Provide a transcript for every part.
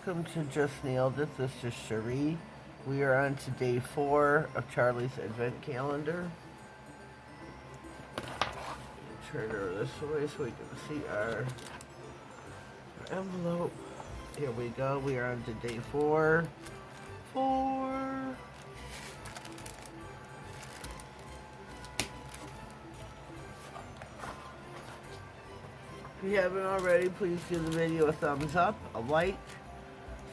welcome to Just Nailed It. This is Cherie. We are on to day 4 of Charlie's Advent Calendar. Turn her this way so we can see our envelope. Here we go. We are on to day 4. If you haven't already, please give the video a thumbs up, a like,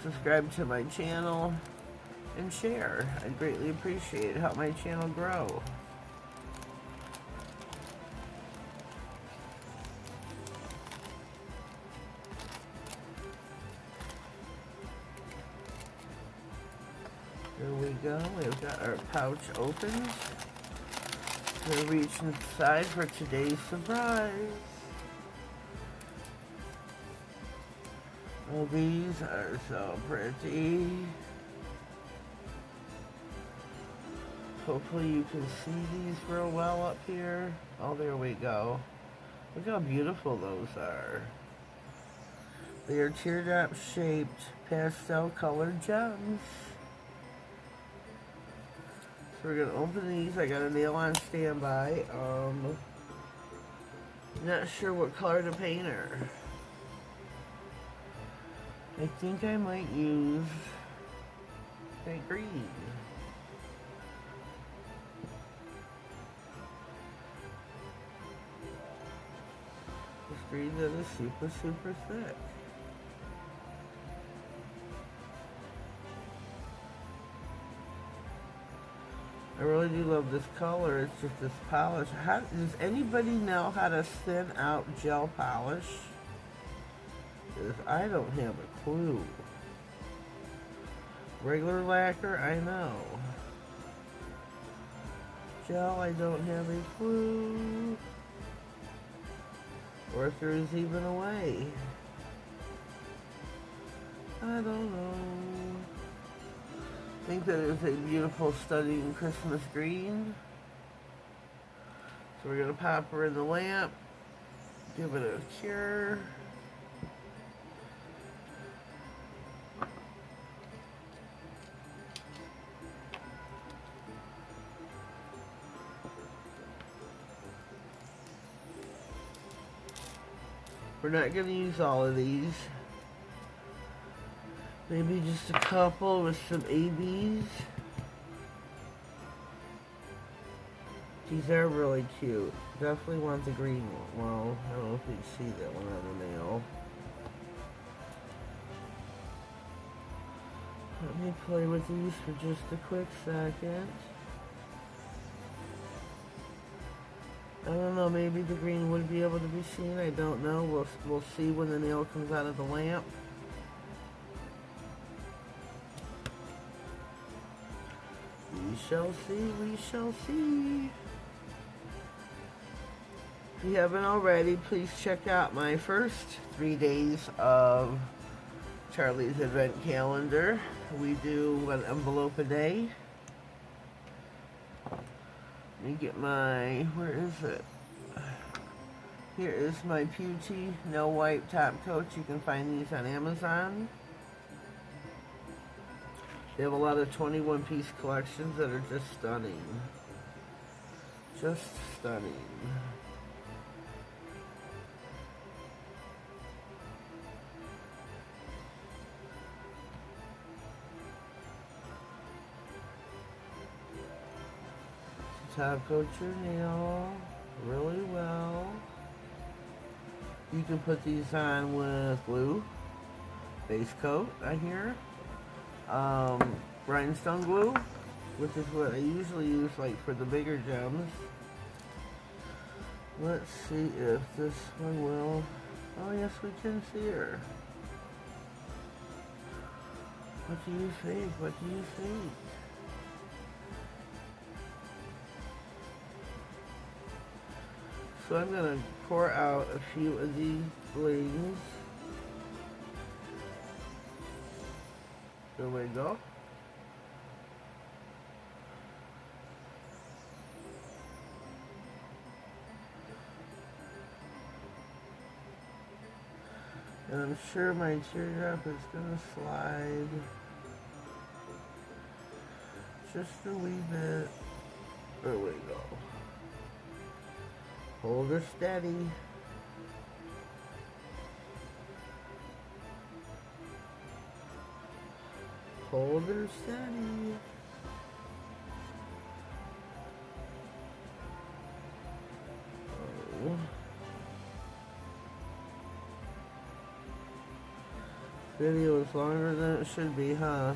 subscribe to my channel, and share. I'd greatly appreciate it. Help my channel grow. There we go. We've got our pouch opened. We'll reach inside for today's surprise. Oh, these are so pretty. Hopefully you can see these real well up here. Oh, there we go. Look how beautiful those are. They are teardrop shaped pastel colored gems. So we're gonna open these. I got a nail on standby. Not sure what color to paint her. I think I might use that green. This green that is super, super thick. I really do love this color. It's just this polish. Does anybody know how to thin out gel polish? Because I don't have a clue. Regular lacquer, I know. Gel, I don't have a clue. Or if there is even a way. I don't know. I think that is a beautiful, stunning Christmas green. So we're going to pop her in the lamp. Give it a cure. We're not going to use all of these. Maybe just a couple with some ABs. These are really cute. Definitely want the green one. Well, I don't know if you can see that one on the nail. Let me play with these for just a quick second. I don't know, maybe the green would be able to be seen. I don't know. We'll see when the nail comes out of the lamp. We shall see, we shall see. If you haven't already, please check out my first 3 days of Charlie's Advent Calendar. We do an envelope a day. Let me get my, where is it? Here is my Beauty No Wipe Top Coats. You can find these on Amazon. They have a lot of 21-piece collections that are just stunning. Just stunning. Top coat your nail really well. You can put these on with glue, base coat, I hear. Rhinestone glue, which is what I usually use like for the bigger gems. Let's see if this one will. Oh yes, we can see her. What do you think? What do you think? So I'm going to pour out a few of these blings. There we go. And I'm sure my teardrop is gonna slide just a wee bit. There we go. Hold her steady. Hold her steady. Oh. Video is longer than it should be, huh?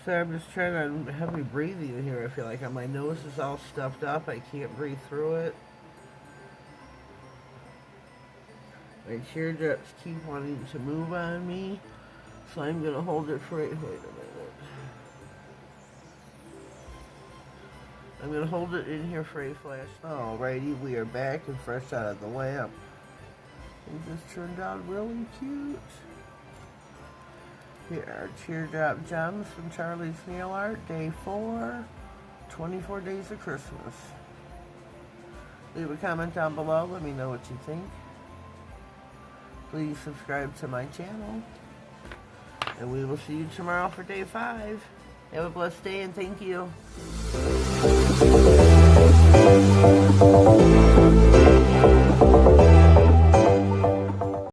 So I'm just trying to heavy breathing here. I feel like my nose is all stuffed up. I can't breathe through it. My teardrops keep wanting to move on me. So I'm going to hold it for, wait a minute. I'm going to hold it in here for a flash. Alrighty, we are back and fresh out of the lamp. It just turned out really cute. Here are Teardrop Gems from Charlie's Nail Art, Day 4, 24 Days of Christmas. Leave a comment down below, let me know what you think. Please subscribe to my channel. And we will see you tomorrow for Day 5. Have a blessed day and thank you.